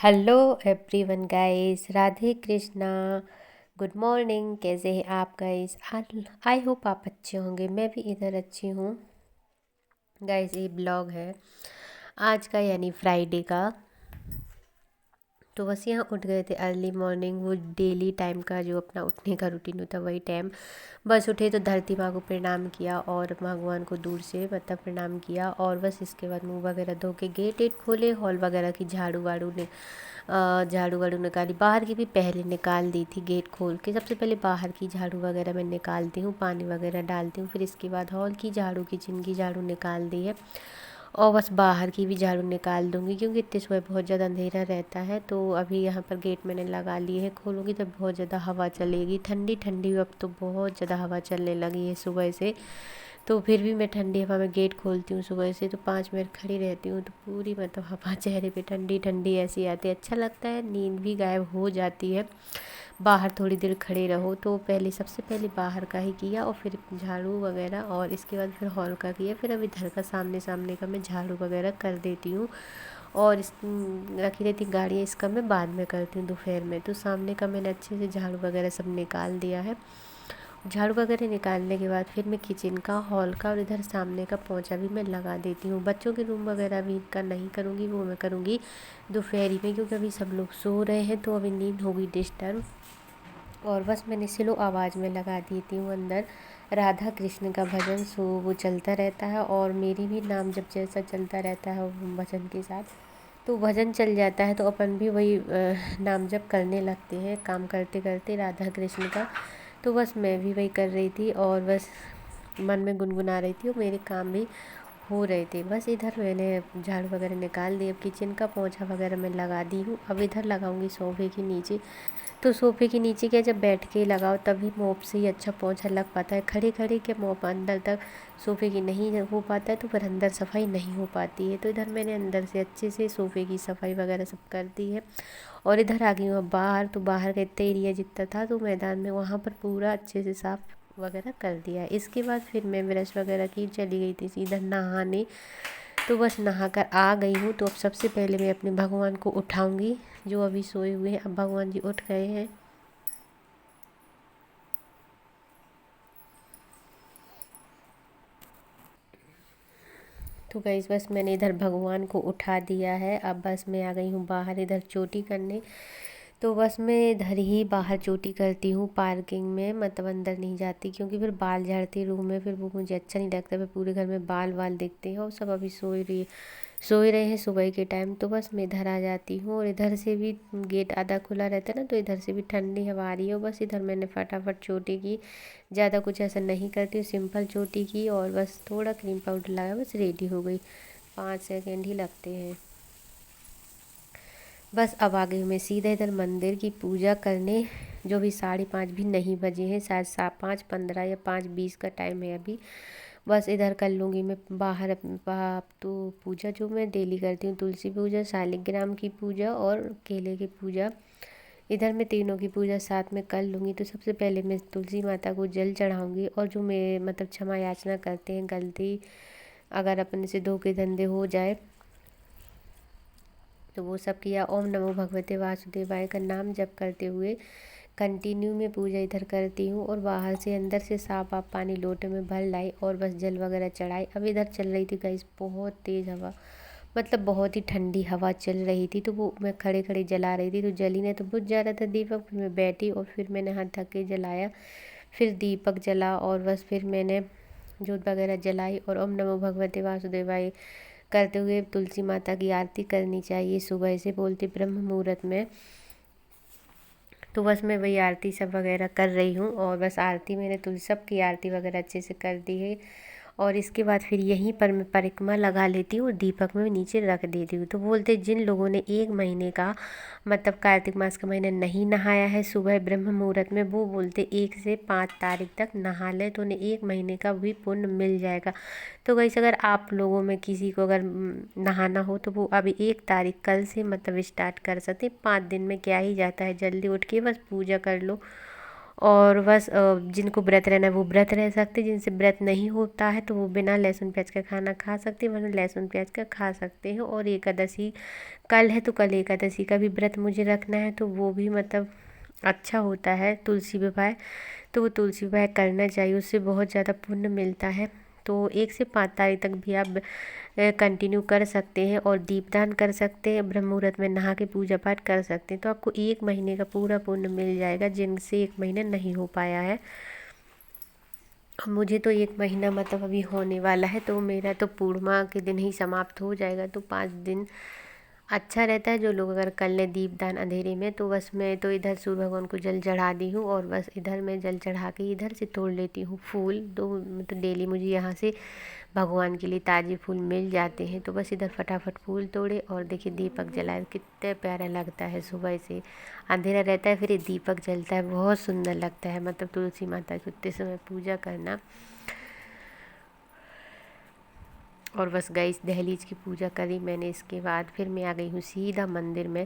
Hello everyone guys, Radhe Krishna. Good morning. कैसे हैं आप गाइस? आई होप आप अच्छे होंगे। मैं भी इधर अच्छी हूँ। गाइस, ये ब्लॉग है आज का, यानी फ्राइडे का। तो बस यहाँ उठ गए थे अर्ली मॉर्निंग। वो डेली टाइम का जो अपना उठने का रूटीन होता है वही टाइम। बस उठे तो धरती माँ को प्रणाम किया और भगवान को दूर से मतलब प्रणाम किया, और बस इसके बाद मुँह वगैरह धो के गेट वेट खोले। हॉल वगैरह की झाड़ू वाड़ू निकाली। बाहर की भी पहले निकाल दी थी। गेट खोल के सबसे पहले बाहर की झाड़ू वगैरह मैं निकालती हूँ, पानी वगैरह डालती हूँ, फिर इसके बाद हॉल की झाड़ू, किचन की झाड़ू निकाल दी है, और बस बाहर की भी झाड़ू निकाल दूँगी क्योंकि इतने सुबह बहुत ज़्यादा अंधेरा रहता है। तो अभी यहाँ पर गेट मैंने लगा लिए है, खोलूँगी तो बहुत ज़्यादा हवा चलेगी, ठंडी ठंडी। अब तो बहुत ज़्यादा हवा चलने लगी है सुबह से। तो फिर भी मैं ठंडी हवा में गेट खोलती हूँ सुबह से, तो 5 मिनट खड़ी रहती हूँ तो पूरी मतलब हवा चेहरे पे ठंडी ठंडी ऐसी आती है, अच्छा लगता है। नींद भी गायब हो जाती है बाहर थोड़ी देर खड़े रहो। तो पहले सबसे पहले बाहर का ही किया और फिर झाड़ू वगैरह, और इसके बाद फिर हॉल का किया, फिर अभी घर का सामने सामने का मैं झाड़ू वगैरह कर देती हूँ। और इस रखी रहती गाड़ियाँ, इसका मैं बाद में करती हूँ दोपहर में। तो सामने का मैंने अच्छे से झाड़ू वगैरह सब निकाल दिया है। झाड़ू वगैरह निकालने के बाद फिर मैं किचन का, हॉल का और इधर सामने का पोंछा भी मैं लगा देती हूँ। बच्चों के रूम वगैरह भी का नहीं करूँगी, वो मैं करूँगी दोपहरी में, क्योंकि अभी सब लोग सो रहे हैं तो अभी नींद होगी डिस्टर्ब। और बस मैंने स्लो आवाज़ में लगा देती हूँ अंदर राधा कृष्ण का भजन, सो वो चलता रहता है, और मेरी भी नाम जब जैसा चलता रहता है भजन के साथ, तो भजन चल जाता है तो अपन भी वही नाम जप करने लगते हैं काम करते करते राधा कृष्ण का। तो बस मैं भी वही कर रही थी और बस मन में गुनगुना रही थी और मेरे काम भी हो रहे थे। बस इधर मैंने झाड़ू वगैरह निकाल दी, अब किचन का पोंछा वगैरह मैं लगा दी हूँ। अब इधर लगाऊंगी सोफे के नीचे। तो सोफे के नीचे क्या, जब बैठ के लगाओ तभी मोप से ही अच्छा पोंछा लग पाता है। खड़े खड़े के मोप अंदर तक सोफे की नहीं हो पाता है, तो फिर अंदर सफाई नहीं हो पाती है। तो इधर मैंने अंदर से अच्छे से सोफे की सफाई वगैरह सब कर दी है। और इधर आ गई हूँ अब बाहर। तो बाहर का इतना एरिया जितना था तो मैदान में, वहाँ पर पूरा अच्छे से साफ़ वगैरह कर दिया है। इसके बाद फिर मैं ब्रश वगैरह की चली गई थी सीधा नहाने। तो बस नहा कर आ गई हूँ। तो अब सबसे पहले मैं अपने भगवान को उठाऊंगी जो अभी सोए हुए हैं। अब भगवान जी उठ गए हैं। तो गाइस, बस मैंने इधर भगवान को उठा दिया है। अब बस मैं आ गई हूँ बाहर इधर चोटी करने। तो बस मैं इधर ही बाहर चोटी करती हूँ पार्किंग में, मतलब अंदर नहीं जाती क्योंकि फिर बाल झाड़ती रूम में, फिर वो मुझे अच्छा नहीं लगता। फिर पूरे घर में बाल वाल दिखते हैं और सब अभी सोए रहे हैं सुबह के टाइम। तो बस मैं इधर आ जाती हूँ, और इधर से भी गेट आधा खुला रहता है ना, तो इधर से भी ठंडी हवा आ रही है। बस इधर मैंने फटाफट चोटी की, ज़्यादा कुछ ऐसा नहीं करती हूँ, सिंपल चोटी की और बस थोड़ा क्रीम पाउडर लगाया, बस रेडी हो गई। 5 सेकेंड ही लगते हैं। बस अब आ गई हूँ मैं सीधा इधर मंदिर की पूजा करने। जो भी 5:30 भी नहीं बजे हैं, शायद 5:15 या 5:20 का टाइम है अभी। बस इधर कर लूँगी मैं बाहर तो पूजा जो मैं डेली करती हूँ, तुलसी पूजा, शालिग्राम की पूजा और केले की पूजा। इधर मैं तीनों की पूजा साथ में कर लूँगी। तो सबसे पहले मैं तुलसी माता को जल चढ़ाऊँगी, और जो मैं मतलब क्षमा याचना करते हैं, गलती अगर अपने से धोखे धंधे हो जाए तो वो सब किया। ओम नमो भगवते वासुदेवाय का नाम जप करते हुए कंटिन्यू में पूजा इधर करती हूँ, और बाहर से अंदर से साफ आप पानी लोटे में भर लाई और बस जल वगैरह चढ़ाई। अब इधर चल रही थी गाइस बहुत तेज़ हवा, मतलब बहुत ही ठंडी हवा चल रही थी। तो वो मैं खड़े खड़े जला रही थी, तो जली ने तो बुझ जा रहा था दीपक। फिर मैं बैठी और फिर मैंने हाथ ढक के जलाया, फिर दीपक जला, और बस फिर मैंने जोत वगैरह जलाई और ओम नमो भगवते वासुदेवाय करते हुए तुलसी माता की आरती करनी चाहिए सुबह से, बोलते ब्रह्म मुहूर्त में। तो बस मैं वही आरती सब वगैरह कर रही हूँ, और बस आरती मैंने तुलसी सब की आरती वगैरह अच्छे से कर दी है। और इसके बाद फिर यहीं पर मैं परिक्रमा लगा लेती हूँ और दीपक में नीचे रख देती हूँ। तो बोलते जिन लोगों ने 1 महीने का मतलब कार्तिक मास का महीना नहीं नहाया है सुबह ब्रह्म मुहूर्त में, वो बोलते 1 से 5 तारीख तक नहा ले तो उन्हें 1 महीने का भी पुण्य मिल जाएगा। तो वैसे अगर आप लोगों में किसी को अगर नहाना हो तो वो अभी 1 तारीख कल से मतलब स्टार्ट कर सकते। 5 दिन में क्या ही जाता है, जल्दी उठ के बस पूजा कर लो और बस जिनको व्रत रहना है वो व्रत रह सकते, जिनसे व्रत नहीं होता है तो वो बिना लहसुन प्याज का खाना खा सकते हैं, वरना लहसुन प्याज का खा सकते हैं। और एकादशी कल है तो कल एकादशी का भी व्रत मुझे रखना है, तो वो भी मतलब अच्छा होता है। तुलसी विवाह, तो वो तुलसी विवाह करना चाहिए, उससे बहुत ज़्यादा पुण्य मिलता है। तो 1 से 5 तारीख तक भी आप कंटिन्यू कर सकते हैं और दीपदान कर सकते हैं, ब्रह्म मुहूर्त में नहा के पूजा पाठ कर सकते हैं, तो आपको 1 महीने का पूरा पुण्य मिल जाएगा, जिनसे 1 महीना नहीं हो पाया है। मुझे तो 1 महीना मतलब अभी होने वाला है, तो मेरा तो पूर्णिमा के दिन ही समाप्त हो जाएगा, तो 5 दिन अच्छा रहता है। जो लोग अगर कर लें दीपदान अंधेरे में, तो बस मैं तो इधर सूर्य भगवान को जल चढ़ा दी हूँ, और बस इधर मैं जल चढ़ा के इधर से तोड़ लेती हूँ फूल। तो मतलब डेली मुझे यहाँ से भगवान के लिए ताज़े फूल मिल जाते हैं, तो बस इधर फटाफट फूल तोड़े और देखिए दीपक जलाए, कितना प्यारा लगता है। सुबह से अंधेरा रहता है, फिर ये दीपक जलता है, बहुत सुंदर लगता है। मतलब तुलसी माता की उतने समय पूजा करना। और बस गई दहलीज की पूजा करी मैंने, इसके बाद फिर मैं आ गई हूँ सीधा मंदिर में।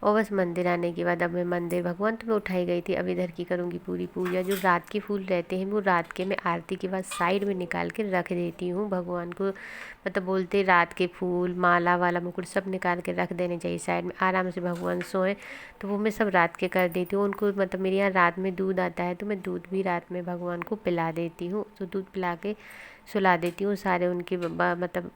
और बस मंदिर आने के बाद अब मैं मंदिर भगवान तो मैं उठाई गई थी, अब इधर की करूँगी पूरी पूजा। जो रात के फूल रहते हैं वो रात के मैं आरती के बाद साइड में निकाल के रख देती हूँ भगवान को। मतलब बोलते रात के फूल, माला वाला मुकुट सब निकाल के रख देने चाहिए साइड में, आराम से भगवान सोएं। तो वो मैं सब रात के कर देती हूँ उनको। मतलब मेरे यहाँ रात में दूध आता है, तो मैं दूध भी रात में भगवान को पिला देती हूँ, तो दूध पिला के सुला देती हूँ। सारे उनके मतलब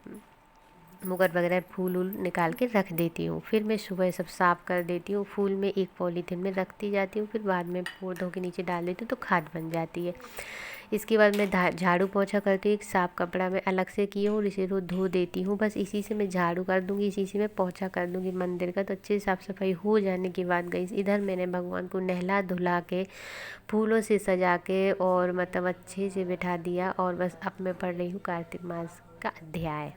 मुकुट वगैरह फूल वूल निकाल के रख देती हूँ। फिर मैं सुबह सब साफ़ कर देती हूँ, फूल में एक पॉलीथीन में रखती जाती हूँ, फिर बाद में पौधों के नीचे डाल देती हूँ, तो खाद बन जाती है। इसके बाद मैं झाड़ू पोछा करती हूँ, एक साफ़ कपड़ा में अलग से किए हूँ और इसे रोज़ धो देती हूँ। बस इसी से मैं झाड़ू कर दूँगी, इसी से मैं पोछा कर दूँगी मंदिर का। तो अच्छे से साफ़ सफाई हो जाने के बाद गई इधर मैंने भगवान को नहला धुला के फूलों से सजा के और मतलब अच्छे से बिठा दिया। और बस अब मैं पढ़ रही हूँ कार्तिक मास का अध्याय।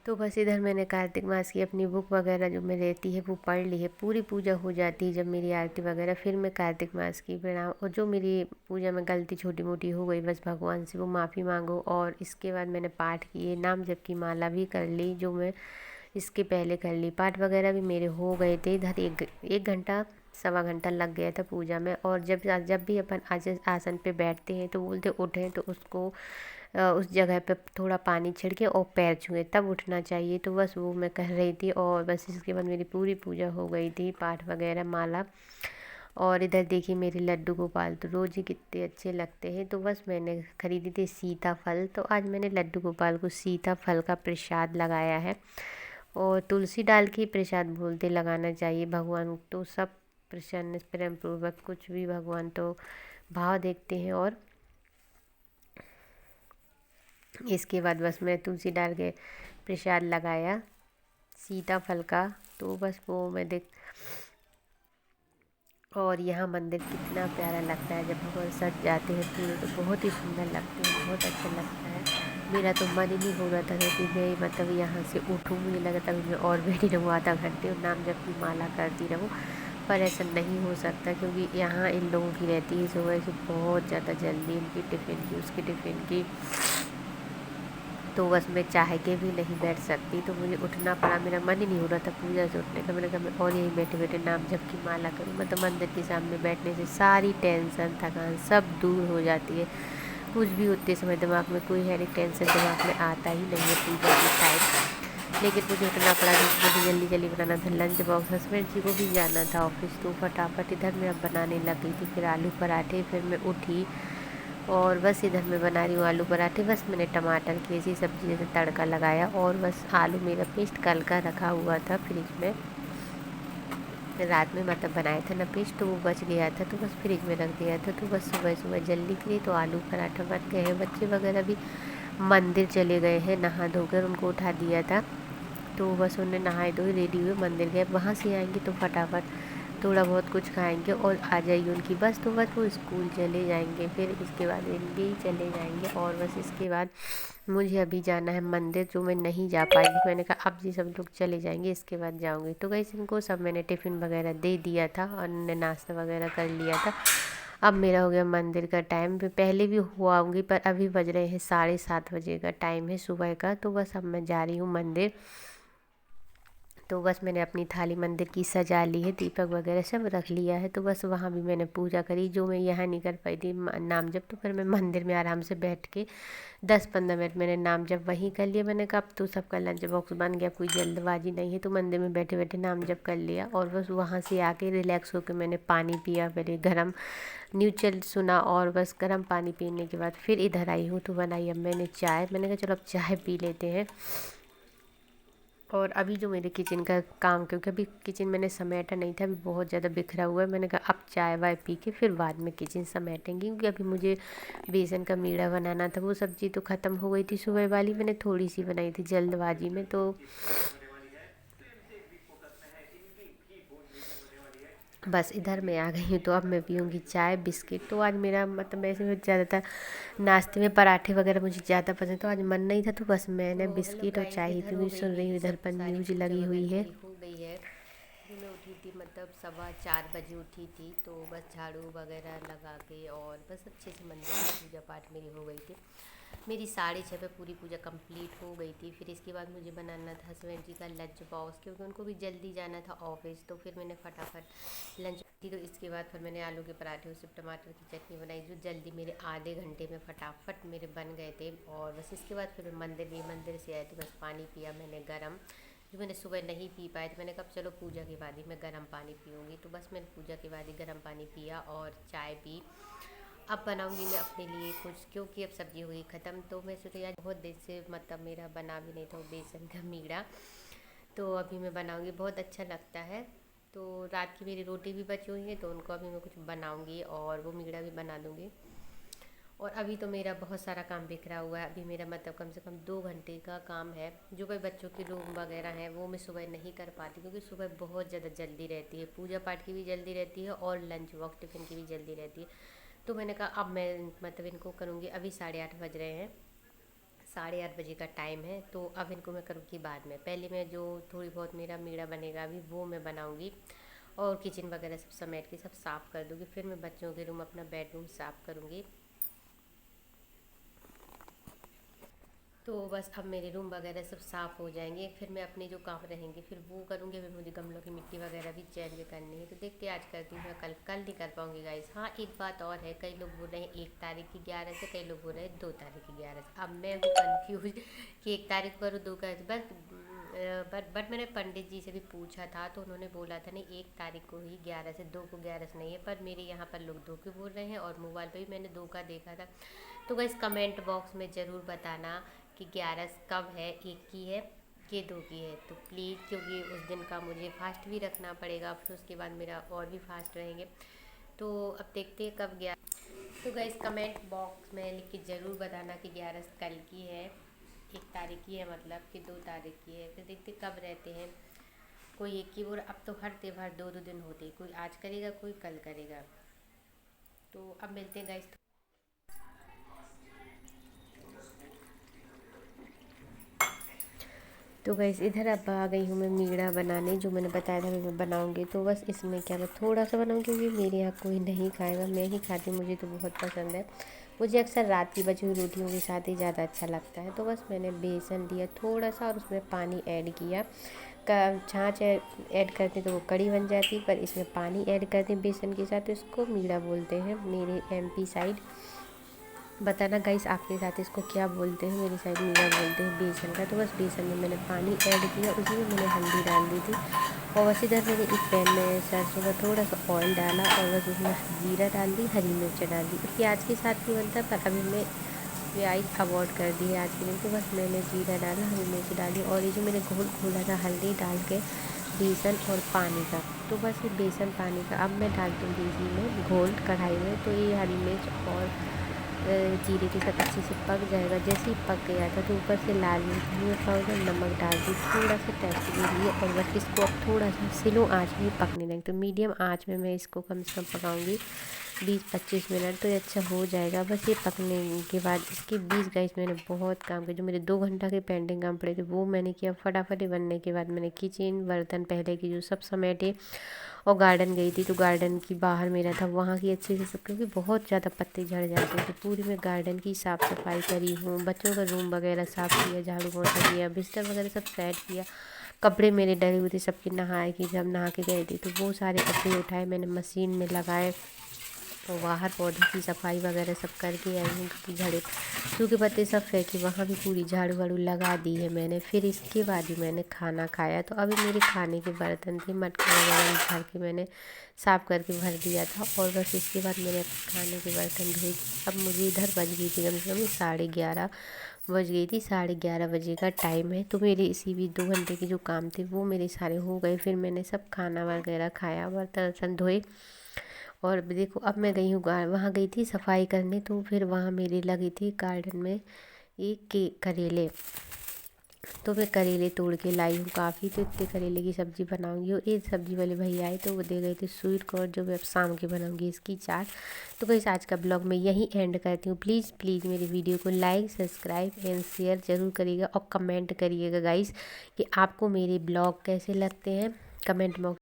तो बस इधर मैंने कार्तिक मास की अपनी बुक वगैरह जो मैं रहती है वो पढ़ ली है। पूरी पूजा हो जाती है जब मेरी आरती वगैरह, फिर मैं कार्तिक मास की प्रणाम, और जो मेरी पूजा में गलती छोटी मोटी हो गई बस भगवान से वो माफ़ी मांगो। और इसके बाद मैंने पाठ किए, नाम जप की माला भी कर ली, जो मैं इसके पहले कर ली। पाठ वगैरह भी मेरे हो गए थे। इधर एक घंटा 1.25 घंटा लग गया था पूजा में। और जब भी अपन आसन पे बैठते हैं तो बोलते उठें तो उसको उस जगह पे थोड़ा पानी छिड़के और पैर छुए तब उठना चाहिए। तो बस वो मैं कह रही थी, और बस इसके बाद मेरी पूरी पूजा हो गई थी, पाठ वगैरह माला। और इधर देखिए मेरे लड्डू गोपाल तो रोज़ ही कितने अच्छे लगते हैं। तो बस मैंने ख़रीदी थी सीताफल, तो आज मैंने लड्डू गोपाल को सीताफल का प्रसाद लगाया है। और तुलसी डाल के प्रसाद बोलते लगाना चाहिए, भगवान तो सब प्रसन्न प्रेम पूर्वक कुछ भी भगवान तो भाव देखते हैं। और इसके बाद बस मैं तुलसी डाल के प्रसाद लगाया सीताफल का, तो बस वो मैं देख। और यहाँ मंदिर कितना प्यारा लगता है जब भगवान सज जाते हैं पूरे, तो बहुत ही सुंदर लगते हैं, बहुत अच्छा लगता है। मेरा तो मन ही नहीं हो रहा था कि मैं मतलब यहाँ से उठूँ, मुझे लगा था कि मैं और बैठी रहूँ आधा घंटे और नाम जप की माला करती रहूँ, पर ऐसा नहीं हो सकता क्योंकि यहाँ इन लोगों की रहती है सुबह से बहुत ज़्यादा जल्दी, उनकी टिफ़िन की उसकी टिफ़िन की। तो बस मैं चाह के भी नहीं बैठ सकती, तो मुझे उठना पड़ा। मेरा मन ही नहीं हो रहा था पूजा से उठने का। मैंने कहा मैं और यहीं बैठे बैठे नाम जप की माला करूँ। मतलब मंदिर के सामने बैठने से सारी टेंशन थकान सब दूर हो जाती है। कुछ भी उतने समय दिमाग में कोई है नहीं, टेंशन दिमाग में आता ही नहीं है पूजा के टाइम। लेकिन मुझे उठना पड़ा क्योंकि मुझे जल्दी जल्दी बनाना था लंच बॉक्स, हस्बैंड जी को भी जाना था ऑफिस, तो फटाफट इधर मैं अब बनाने लग गई थी। फिर आलू पराठे, फिर मैं उठी और बस इधर मैं बना रही हूँ आलू पराठे। बस मैंने टमाटर की ऐसी सब्ज़ी जैसे तड़का लगाया, और बस आलू मेरा पेस्ट कल का रखा हुआ था फ्रिज में, रात में मतलब बनाया था ना पेस्ट, तो वो बच गया था, तो बस फ्रिज में रख दिया था। तो बस सुबह सुबह जल्दी के लिए तो आलू पराठा बन गए हैं। बच्चे वगैरह भी मंदिर चले गए हैं, नहा धोकर उनको उठा दिया था, तो बस उन्हें नहाए धोए रेडी हुए मंदिर गए। वहाँ से आएंगे तो फटाफट थोड़ा बहुत कुछ खाएंगे और आ जाएगी उनकी बस, तो बस वो स्कूल चले जाएंगे, फिर इसके बाद इनके ही चले जाएंगे। और बस इसके बाद मुझे अभी जाना है मंदिर, जो मैं नहीं जा पाई। मैंने कहा अब जी सब लोग चले जाएंगे इसके बाद जाऊंगी। तो गई इनको सब मैंने टिफ़िन वगैरह दे दिया था और इन्होंने नाश्ता वगैरह कर लिया था। अब मेरा हो गया मंदिर का टाइम, पहले भी हुआ होंगी पर अभी बज रहे हैं 7:30 बजे का टाइम है सुबह का। तो बस अब मैं जा रही हूँ मंदिर। तो बस मैंने अपनी थाली मंदिर की सजा ली है, दीपक वगैरह सब रख लिया है। तो बस वहाँ भी मैंने पूजा करी जो मैं यहाँ नहीं कर पाई थी नाम जब। तो फिर मैं मंदिर में आराम से बैठ के 10-15 मिनट मैंने नाम जब वहीं कर लिया। मैंने कहा अब तो सबका लंच बॉक्स बन गया, कोई जल्दबाजी नहीं है। तो मंदिर में बैठे बैठे नाम जब कर लिया और बस वहाँ से आके रिलैक्स होकर मैंने पानी पिया, पहले गर्म न्यूज़ सुना और बस गर्म पानी पीने के बाद फिर इधर आई हूँ। तो बनाई अब मैंने चाय। मैंने कहा चलो अब चाय पी लेते हैं। और अभी जो मेरे किचन का काम, क्योंकि अभी किचन मैंने समेटा नहीं था, अभी बहुत ज़्यादा बिखरा हुआ है। मैंने कहा अब चाय वाय पी के फिर बाद में किचन समेटेंगे, क्योंकि अभी मुझे बेसन का मीड़ा बनाना था। वो सब्ज़ी तो ख़त्म हो गई थी सुबह वाली, मैंने थोड़ी सी बनाई थी जल्दबाजी में। तो बस इधर मैं आ गई हूँ। तो अब मैं पीऊँगी चाय बिस्किट। तो आज मेरा मतलब ऐसे में ज़्यादातर नाश्ते में पराठे वगैरह मुझे ज़्यादा पसंद, तो आज मन नहीं था। तो बस मैंने बिस्किट और चाय ही पी। सुन रही हूँ इधर पर न्यूज़ लगी हुई है। हो गई है। मैं उठी थी मतलब 4:15 बजे उठी थी। तो बस झाड़ू वगैरह लगा के और बस अच्छे से मंदिर में पूजा पाठ मेरी हो गई थी। मेरी 6:30 पे पूरी पूजा कंप्लीट हो गई थी। फिर इसके बाद मुझे बनाना था हस्बैंड जी का लंच बॉक्स, क्योंकि उनको भी जल्दी जाना था ऑफिस। तो फिर मैंने फटाफट लंच की। तो इसके बाद फिर मैंने आलू के पराठे और सिर्फ टमाटर की चटनी बनाई, जो जल्दी मेरे आधे घंटे में फटाफट मेरे बन गए थे। और बस इसके बाद फिर मैं मंदिर से आए। तो बस पानी पिया मैंने गर्म, जो मैंने सुबह नहीं पी पाए। तो मैंने कहा चलो पूजा के बाद ही मैं गर्म पानी पीऊँगी। तो बस मैंने पूजा के बाद ही गर्म पानी पिया और चाय पी। अब बनाऊंगी मैं अपने लिए कुछ, क्योंकि अब सब्ज़ी हुई ख़त्म। तो मैं सोचा यार बहुत देर से मतलब मेरा बना भी नहीं था वो बेसन का मीड़ा। तो अभी मैं बनाऊंगी, बहुत अच्छा लगता है। तो रात की मेरी रोटी भी बची हुई है, तो उनको अभी मैं कुछ बनाऊंगी और वो मीड़ा भी बना दूंगी। और अभी तो मेरा बहुत सारा काम बिखरा हुआ है। अभी मेरा मतलब कम से कम 2 घंटे का काम है। जो कोई बच्चों की रूम वगैरह हैं वो मैं सुबह नहीं कर पाती, क्योंकि सुबह बहुत ज़्यादा जल्दी रहती है, पूजा पाठ की भी जल्दी रहती है और लंच बॉक्स टिफ़िन की भी जल्दी रहती है। तो मैंने कहा अब मैं मतलब इनको करूँगी। अभी 8:30 बज रहे हैं, 8:30 बजे का टाइम है। तो अब इनको मैं करूँगी बाद में। पहले मैं जो थोड़ी बहुत मेरा मीड़ा बनेगा अभी वो मैं बनाऊँगी और किचन वगैरह सब समेट के सब साफ़ कर दूँगी। फिर मैं बच्चों के रूम, अपना बेडरूम साफ़ करूँगी। तो बस अब मेरे रूम वगैरह सब साफ़ हो जाएंगे, फिर मैं अपने जो काम रहेंगे फिर वो करूँगी। फिर मुझे गमलों की मिट्टी वगैरह भी चेंज करनी है। तो देखते आज करती हूँ, मैं कल नहीं कर पाऊँगी गाइस। हाँ एक बात और है, कई लोग बोल रहे हैं 1 तारीख की 11 से, कई लोग बोल रहे हैं 2 तारीख की 11 से। अब मैं हूँ कन्फ्यूज कि 1 तारीख करूँ 2 का। बट मैंने पंडित जी से भी पूछा था, तो उन्होंने बोला था नहीं 1 तारीख को ही 11 से, 2 को 11 से नहीं है। पर मेरे यहाँ पर लोग 2 के बोल रहे हैं और मोबाइल पर भी मैंने 2 का देखा था। तो गाइस कमेंट बॉक्स में ज़रूर बताना कि 11 कब है, 1 की है कि 2 की है। तो प्लीज़, क्योंकि उस दिन का मुझे फास्ट भी रखना पड़ेगा, फिर उसके बाद मेरा और भी फास्ट रहेंगे। तो अब देखते हैं कब गया। तो गाइस कमेंट बॉक्स में लिख के ज़रूर बताना कि 11 कल की है, 1 तारीख की है मतलब कि 2 तारीख की है। फिर देखते कब रहते हैं। कोई एक की बोल, अब तो हर त्यौहार 2-2 दिन होते, कोई आज करेगा कोई कल करेगा। तो अब मिलते हैं गाइस। तो गैस इधर अब आ गई हूँ मैं मीड़ा बनाने, जो मैंने बताया था मैं बनाऊँगी। तो बस इसमें क्या, मैं थोड़ा सा बनाऊँगी क्योंकि मेरे यहाँ कोई नहीं खाएगा, मैं ही खाती हूँ, मुझे तो बहुत पसंद है। मुझे अक्सर रात की बची हुई रोटियों के साथ ही ज़्यादा अच्छा लगता है। तो बस मैंने बेसन लिया थोड़ा सा और उसमें पानी ऐड किया। छाछ ऐड करते तो वो कड़ी बन जाती, पर इसमें पानी ऐड करते बेसन के साथ, तो इसको मीड़ा बोलते हैं मेरे MP साइड। बताना गाइस आपके साथ इसको क्या बोलते हैं। मेरी साइड मीड़ा बोलते हैं बेसन का। तो बस बेसन में मैंने पानी ऐड किया, उसी में मैंने हल्दी डाल दी थी। और बस इधर मैंने एक पैन में सरसों का थोड़ा सा ऑयल डाला और बस उसमें जीरा डाल दी, हरी मिर्च डाल दी। प्याज के साथ भी बनता है, पर अभी मैं प्याज अवॉइड कर दी आज के लिए। तो बस मैंने जीरा डाला, हरी मिर्च डाली और ये जो मैंने घोल खोला था हल्दी डाल के बेसन और पानी का, तो बस ये बेसन पानी का अब मैं डाल दूँगी इसी में घोल कढ़ाई में। तो ये हरी मिर्च और जीरे के साथ अच्छे से पक जाएगा। जैसे ही पक गया था तो ऊपर से लाल मिर्च धनिया पाउडर नमक डाल दी थोड़ा सा टेस्ट के लिए। और बस इसको अब थोड़ा सा स्लो आंच में पकने लगे, तो मीडियम आंच में मैं इसको कम से कम पकाऊंगी 20-25 मिनट, तो ये अच्छा हो जाएगा। बस ये पकने के बाद इसके 20 गाइस मैंने बहुत काम किया, जो मेरे 2 घंटा के पेंडिंग काम पड़े थे वो मैंने किया। फटाफट बनने के बाद मैंने किचन बर्तन पहले की जो सब समेटे और गार्डन गई थी। तो गार्डन की बाहर मेरा था, वहाँ की अच्छे से सब, क्योंकि बहुत ज़्यादा पत्ते झड़ जाते हैं। तो पूरी मैं गार्डन की साफ़ सफाई करी हूँ, बच्चों का रूम वगैरह साफ़ किया, झाड़ू पोछा किया, बिस्तर वगैरह सब सेट किया। कपड़े मेरे डरे हुए थे सबके नहाए कि जब नहा के गए थे, तो वो सारे कपड़े उठाए मैंने मशीन में लगाए और बाहर पौधों की सफाई वगैरह सब करके आई हूँ, क्योंकि झाड़े सूखे पत्ते सब फेंके, वहाँ भी पूरी झाड़ू वाड़ू लगा दी है मैंने। फिर इसके बाद ही मैंने खाना खाया। तो अभी मेरे खाने के बर्तन थे, मटका वगैरह झाड़ के मैंने साफ़ करके भर दिया था, और बस इसके बाद मैंने खाने के बर्तन धोए। अब मुझे इधर बज गई थी कम से कम 11:30 बज गई थी, 11:30 बजे का टाइम है। तो मेरे इसी भी 2 घंटे के जो काम थे वो मेरे सारे हो गए। फिर मैंने सब खाना वगैरह खाया, बर्तन वर्तन धोए, और देखो अब मैं गई हूँ वहाँ गई थी सफाई करने। तो फिर वहाँ मेरी लगी थी गार्डन में एक के करेले, तो मैं करेले तोड़ के लाई हूँ काफ़ी। तो इतने करेले की सब्ज़ी बनाऊंगी। और एक सब्ज़ी वाले भैया आए तो वो दे गए थे स्वीट कॉर्न, जो मैं अब शाम के बनाऊंगी इसकी चाट। तो गाइस आज का ब्लॉग मैं यहीं एंड करती हूँ। प्लीज़ प्लीज़ मेरी वीडियो को लाइक सब्सक्राइब एंड शेयर ज़रूर करिएगा, और कमेंट करिएगा गाइस कि आपको मेरे ब्लॉग कैसे लगते हैं। Comment box